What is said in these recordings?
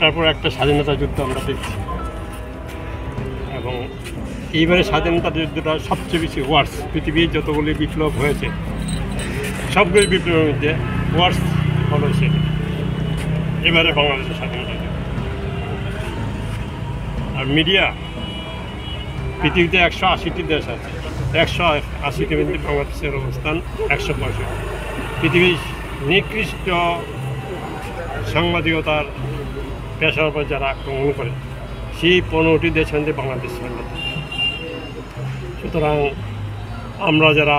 একটার পর একটা স্বাধীনতা যুদ্ধ আমরা দেখছি, এবং এইবারে স্বাধীনতা যুদ্ধটা সবচেয়ে বেশি ওয়ার্স। পৃথিবীর যতগুলি বিপ্লব হয়েছে সবগুলি বিপ্লবের মধ্যে ওয়ার্স হলো সেটা এবারে বাংলাদেশের স্বাধীনতা যুদ্ধ। আর মিডিয়া, পৃথিবীতে 180টি দেশ আছে, 180টির মধ্যে বাংলাদেশের অবস্থান 165। পৃথিবীর নিকৃষ্ট সাংবাদিকতার পেশার উপর যারা আক্রমণ করে সেই 15টি দেশের মধ্যে বাংলাদেশ অন্যতম। সুতরাং আমরা যারা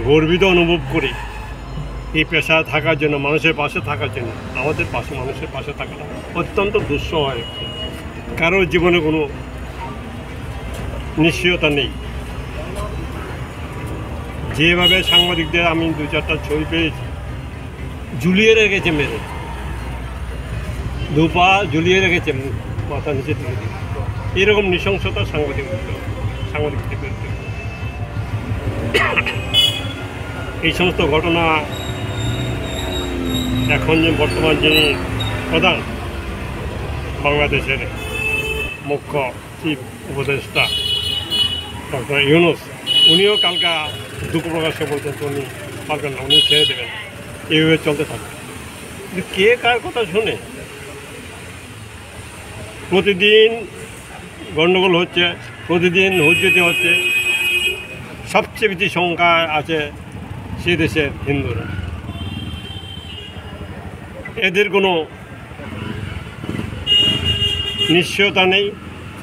গর্বিত অনুভব করি এই পেশায় থাকার জন্য, মানুষের পাশে থাকার জন্য, আমাদের পাশে মানুষের পাশে থাকাটা অত্যন্ত দুঃসহ হয়। কারোর জীবনে কোনো নিশ্চয়তা নেই। যেভাবে সাংবাদিকদের আমি 2-4টা ছবি পেয়েছি, ঝুলিয়ে রেখেছে, মেরে দুপা ঝুলিয়ে রেখেছে মাথা নিচে তুলে দিয়ে, এরকম নৃশংসতা সাংবাদিকদের বিরুদ্ধে। এই সমস্ত ঘটনা এখন যে বর্তমান যিনি প্রধান বাংলাদেশের মুখ্য চিফ উপদেষ্টা ডক্টর ইউনূস, উনিও কালকা দুঃখ প্রকাশে বলছেন উনি পারবেন না, উনি ছেড়ে দেবেন, এইভাবে চলতে থাকবে। কিন্তু কে কার কথা শুনে? প্রতিদিন গণ্ডগোল হচ্ছে, প্রতিদিন হুজ্জতি হচ্ছে। সবচেয়ে বেশি সংখ্যা আছে সে দেশের হিন্দুরা। এদের কোনো নিশ্চয়তা নেই,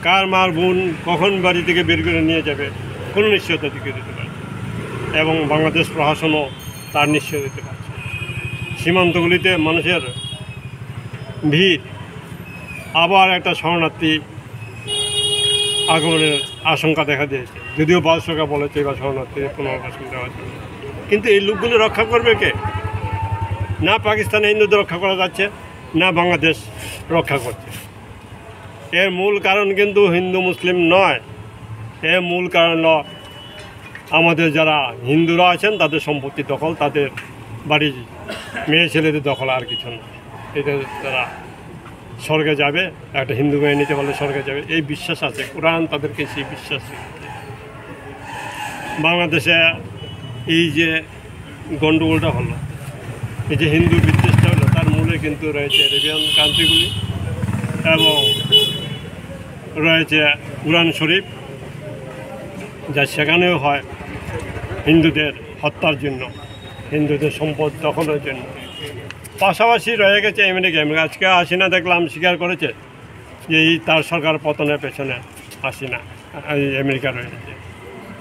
কার মার বোন কখন বাড়ি থেকে বের করে নিয়ে যাবে কোনো নিশ্চয়তা দিকে দিতে পারে, এবং বাংলাদেশ প্রশাসনও তার নিশ্চয় দিতে পারছে। সীমান্তগুলিতে মানুষের ভিড়, আবার একটা শরণার্থী আগমনের আশঙ্কা দেখা দিয়েছে, যদিও ভারত সরকার বলেছে এবার শরণার্থী পুনর্বাসন দেওয়া যাবে। কিন্তু এই লোকগুলো রক্ষা করবে কে? না পাকিস্তানে হিন্দুদের রক্ষা করা যাচ্ছে, না বাংলাদেশ রক্ষা করছে। এর মূল কারণ কিন্তু হিন্দু মুসলিম নয়, এর মূল কারণ আমাদের যারা হিন্দুরা আছেন তাদের সম্পত্তি দখল, তাদের বাড়ির মেয়ে ছেলেদের দখল, আর কিছু না। এটা তারা স্বর্গে যাবে, একটা হিন্দু মেয়ে নিতে পারলে স্বর্গে যাবে, এই বিশ্বাস আছে। কোরআন তাদেরকে সেই বিশ্বাস। বাংলাদেশে এই যে গণ্ডগোলটা হলো, এই যে হিন্দু বিদ্বেষটা হলো, তার মূলে কিন্তু রয়েছে আরবিয়ান কান্ট্রিগুলি এবং রয়েছে কুরআন শরীফ, যা সেখানেও হয় হিন্দুদের হত্যার জন্য, হিন্দুদের সম্পদ দখলের জন্য। পাশাপাশি রয়ে গেছে আমেরিকা। আজকে হাসিনা দেখলাম স্বীকার করেছে যে এই তার সরকার পতনের পেছনে হাসিনা, আমেরিকা রয়েছে।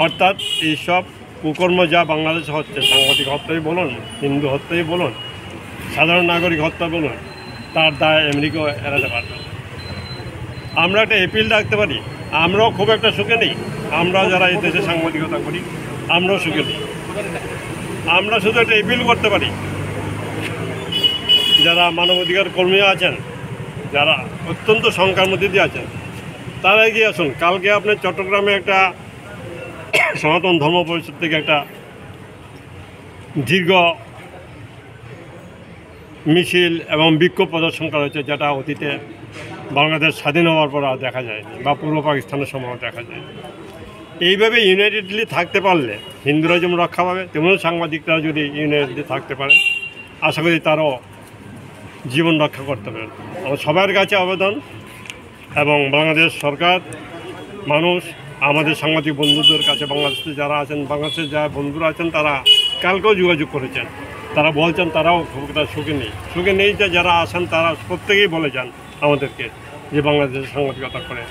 অর্থাৎ এইসব কুকর্ম যা বাংলাদেশে হচ্ছে, সাংবাদিক হত্যাই বলুন, হিন্দু হত্যাই বলুন, সাধারণ নাগরিক হত্যা বলুন, তার দায় আমেরিকাও এড়াতে পারবে। আমরা একটা এপিল রাখতে পারি, আমরাও খুব একটা সুখে নেই। আমরা যারা এই দেশে সাংবাদিকতা করি আমরাও সুখে নেই। আমরা শুধু একটা এপিল করতে পারি, যারা মানবাধিকার কর্মী আছেন, যারা অত্যন্ত সংখ্যার মধ্যে দিয়ে আছেন, তারা এগিয়ে আসুন। কালকে আপনার চট্টগ্রামে একটা সনাতন ধর্ম পরিষদ থেকে একটা দীর্ঘ মিছিল এবং বিক্ষোভ প্রদর্শন করা হয়েছে, যেটা অতীতে বাংলাদেশ স্বাধীন হওয়ার পর আর দেখা যায়নি, বা পূর্ব পাকিস্তানের সময় দেখা যায়নি। এইভাবে ইউনাইটেডলি থাকতে পারলে হিন্দুরা যেমন রক্ষা পাবে, তেমন সাংবাদিকরা যদি ইউনাইটেডলি থাকতে পারে, আশা করি তারাও জীবন রক্ষা করতে পারেন। আমার সবার কাছে আবেদন, এবং বাংলাদেশ সরকার, মানুষ, আমাদের সাংবাদিক বন্ধুদের কাছে, বাংলাদেশে যারা আছেন, বাংলাদেশের যারা বন্ধুরা আছেন, তারা কালকেও যোগাযোগ করেছেন। তারা বলছেন তারাও খুব একটা সুখে নেই যে যারা আসেন তারা প্রত্যেকেই বলে যান আমাদেরকে যে বাংলাদেশের সাংবাদিকতা করে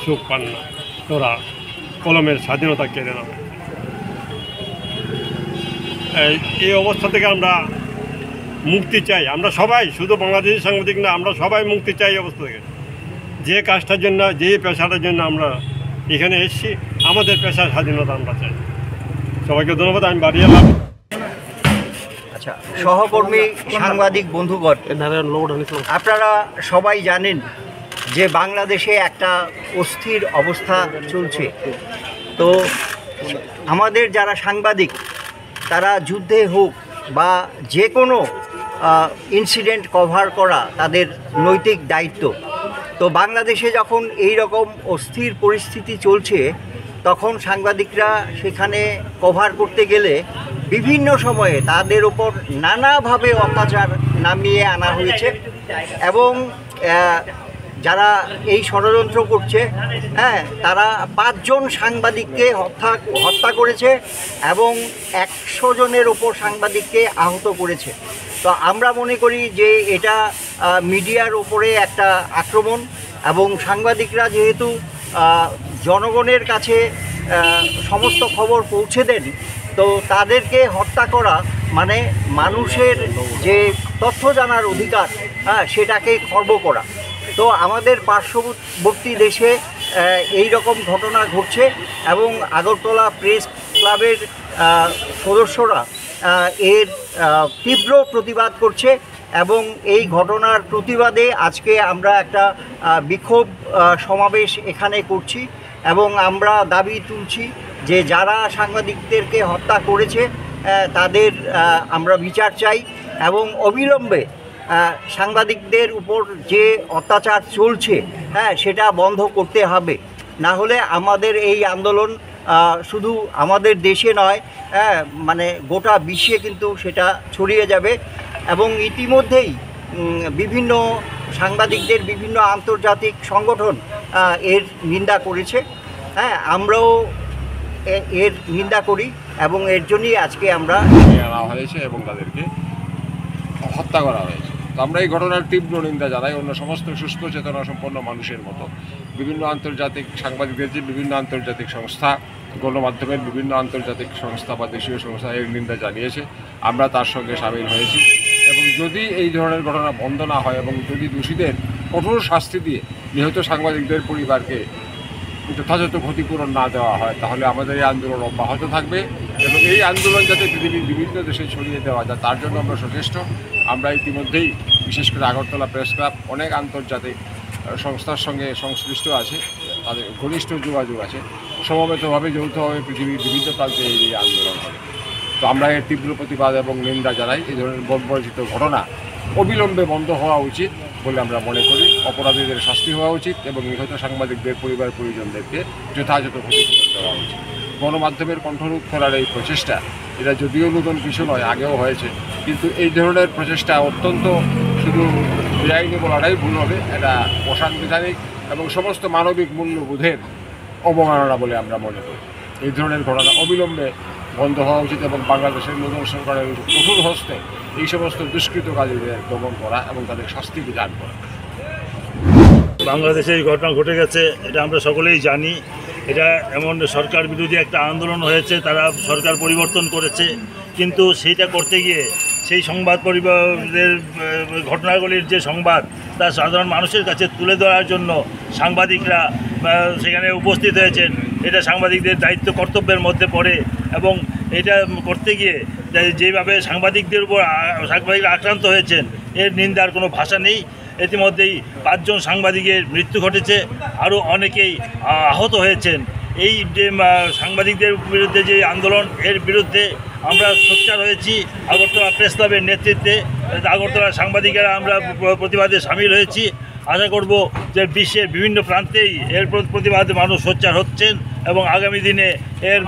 সুখ পান না, তোরা কলমের স্বাধীনতা কেড়ে নেবে। এই অবস্থা থেকে আমরা মুক্তি চাই। আমরা সবাই, শুধু বাংলাদেশি সাংবাদিক না, আমরা সবাই মুক্তি চাই এই অবস্থা থেকে। যে কাজটার জন্য, যে পেশাটার জন্য আমরা এখানে এসেছি, আমাদের পেশার স্বাধীনতা আমরা চাই। সবাইকে ধন্যবাদ। আমি বাড়ি এলাম। আচ্ছা, সহকর্মী সাংবাদিক বন্ধুগণ, আপনারা সবাই জানেন যে বাংলাদেশে একটা অস্থির অবস্থা চলছে। তো আমাদের যারা সাংবাদিক, তারা যুদ্ধে হোক বা যে কোনো ইনসিডেন্ট কভার করা তাদের নৈতিক দায়িত্ব। তো বাংলাদেশে যখন এই রকম অস্থির পরিস্থিতি চলছে, তখন সাংবাদিকরা সেখানে কভার করতে গেলে বিভিন্ন সময়ে তাদের ওপর নানাভাবে অত্যাচার নামিয়ে আনা হয়েছে এবং যারা এই ষড়যন্ত্র করছে, তারা 5 জন সাংবাদিককে হত্যা করেছে এবং 100 জনের ওপর সাংবাদিককে আহত করেছে। তো আমরা মনে করি যে এটা মিডিয়ার ওপরে একটা আক্রমণ, এবং সাংবাদিকরা যেহেতু জনগণের কাছে সমস্ত খবর পৌঁছে দেন, তো তাদেরকে হত্যা করা মানে মানুষের যে তথ্য জানার অধিকার, সেটাকে খর্ব করা। তো আমাদের পার্শ্ববর্তী দেশে এই রকম ঘটনা ঘটছে এবং আগরতলা প্রেস ক্লাবের সদস্যরা এর তীব্র প্রতিবাদ করছে এবং এই ঘটনার প্রতিবাদে আজকে আমরা একটা বিক্ষোভ সমাবেশ এখানে করছি এবং আমরা দাবি তুলছি যে যারা সাংবাদিকদেরকে হত্যা করেছে তাদের আমরা বিচার চাই এবং অবিলম্বে সাংবাদিকদের উপর যে অত্যাচার চলছে সেটা বন্ধ করতে হবে। না হলে আমাদের এই আন্দোলন শুধু আমাদের দেশে নয়, মানে গোটা বিশ্বে কিন্তু সেটা ছড়িয়ে যাবে। এবং ইতিমধ্যেই বিভিন্ন সাংবাদিকদের বিভিন্ন আন্তর্জাতিক সংগঠন এর নিন্দা করেছে। আমরাও এর নিন্দা করি এবং এর জন্যই আজকে আমরা আনা হয়েছে এবং তাদেরকে হত্যা করা হয়েছে। তো আমরা এই ঘটনার তীব্র নিন্দা জানাই। অন্য সমস্ত সুস্থ চেতনা সম্পন্ন মানুষের মতো বিভিন্ন আন্তর্জাতিক সাংবাদিকদের যে বিভিন্ন আন্তর্জাতিক সংস্থা, গণমাধ্যমের বিভিন্ন আন্তর্জাতিক সংস্থা বা দেশীয় সংস্থা এর নিন্দা জানিয়েছে, আমরা তার সঙ্গে সামিল হয়েছি। এবং যদি এই ধরনের ঘটনা বন্ধ না হয় এবং যদি দোষীদের কঠোর শাস্তি দিয়ে নিহত সাংবাদিকদের পরিবারকে যথাযথ ক্ষতিপূরণ না দেওয়া হয়, তাহলে আমাদের এই আন্দোলন অব্যাহত থাকবে এবং এই আন্দোলন যাতে পৃথিবীর বিভিন্ন দেশে ছড়িয়ে দেওয়া যায় তার জন্য আমরা সচেষ্ট। আমরা ইতিমধ্যেই বিশেষ করে আগরতলা প্রেস ক্লাব অনেক আন্তর্জাতিক সংস্থার সঙ্গে সংশ্লিষ্ট আছে, তাদের ঘনিষ্ঠ যোগাযোগ আছে। সমবেতভাবে যৌথভাবে পৃথিবীর বিভিন্ন প্রান্তে এই আন্দোলন হবে। তো আমরা এর তীব্র প্রতিবাদ এবং নিন্দা জানাই। এই ধরনের বর্বরচিত ঘটনা অবিলম্বে বন্ধ হওয়া উচিত বলে আমরা মনে করি। অপরাধীদের শাস্তি হওয়া উচিত এবং নিহত সাংবাদিকদের পরিবার পরিজনদেরকে যথাযথ ক্ষতিপূরণ দেওয়া উচিত। গণমাধ্যমের কণ্ঠরোধ করার এই প্রচেষ্টা, এটা যদিও নতুন কিছু নয়, আগেও হয়েছে, কিন্তু এই ধরনের প্রচেষ্টা অত্যন্ত শুধু বেআইনি বলাটাই ভুল হবে। এটা অসাংবিধানিক এবং সমস্ত মানবিক মূল্যবোধের অবমাননা বলে আমরা মনে করি। এই ধরনের ঘটনা অবিলম্বে বন্ধ হওয়া উচিত এবং বাংলাদেশের নতুন সরকারের কঠোর হস্তে এই সমস্ত দুষ্কৃতকারীদের দমন করা এবং তাদের শাস্তি বিধান করা। বাংলাদেশে এই ঘটনা ঘটে গেছে, এটা আমরা সকলেই জানি। এটা এমন সরকার বিরোধী একটা আন্দোলন হয়েছে, তারা সরকার পরিবর্তন করেছে, কিন্তু সেইটা করতে গিয়ে সেই সংবাদ পরিবারের ঘটনাগুলির যে সংবাদ তা সাধারণ মানুষের কাছে তুলে ধরার জন্য সাংবাদিকরা সেখানে উপস্থিত হয়েছেন। এটা সাংবাদিকদের দায়িত্ব কর্তব্যের মধ্যে পড়ে এবং এটা করতে গিয়ে যেভাবে সাংবাদিকদের উপর সাংবাদিকরা আক্রান্ত হয়েছেন এর নিন্দার কোনো ভাষা নেই। ইতিমধ্যেই 5 জন সাংবাদিকের মৃত্যু ঘটেছে, আরও অনেকেই আহত হয়েছেন। এই যে সাংবাদিকদের বিরুদ্ধে যে আন্দোলন, এর বিরুদ্ধে আমরা সোচ্চার হয়েছি। আগরতলা প্রেস ক্লাবের নেতৃত্বে আগরতলার সাংবাদিকেরা আমরা প্রতিবাদে সামিল হয়েছি। আশা করব যে বিশ্বের বিভিন্ন প্রান্তেই এর প্রতিবাদে মানুষ সোচ্চার হচ্ছেন এবং আগামী দিনে এর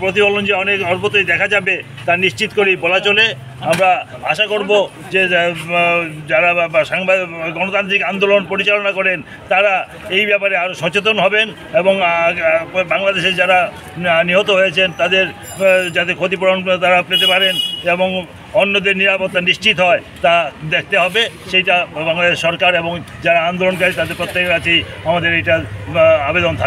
প্রতিফলন যে অনেক অল্পতেই দেখা যাবে তা নিশ্চিত করেই বলা চলে। আমরা আশা করব যে যারা গণতান্ত্রিক আন্দোলন পরিচালনা করেন তারা এই ব্যাপারে আরও সচেতন হবেন এবং বাংলাদেশে যারা নিহত হয়েছেন তাদের যাতে ক্ষতিপূরণ তারা পেতে পারেন এবং অন্যদের নিরাপত্তা নিশ্চিত হয় তা দেখতে হবে। সেইটা বাংলাদেশ সরকার এবং যারা আন্দোলনকারী তাদের প্রত্যেকের কাছেই আমাদের এইটা আবেদন থাকে।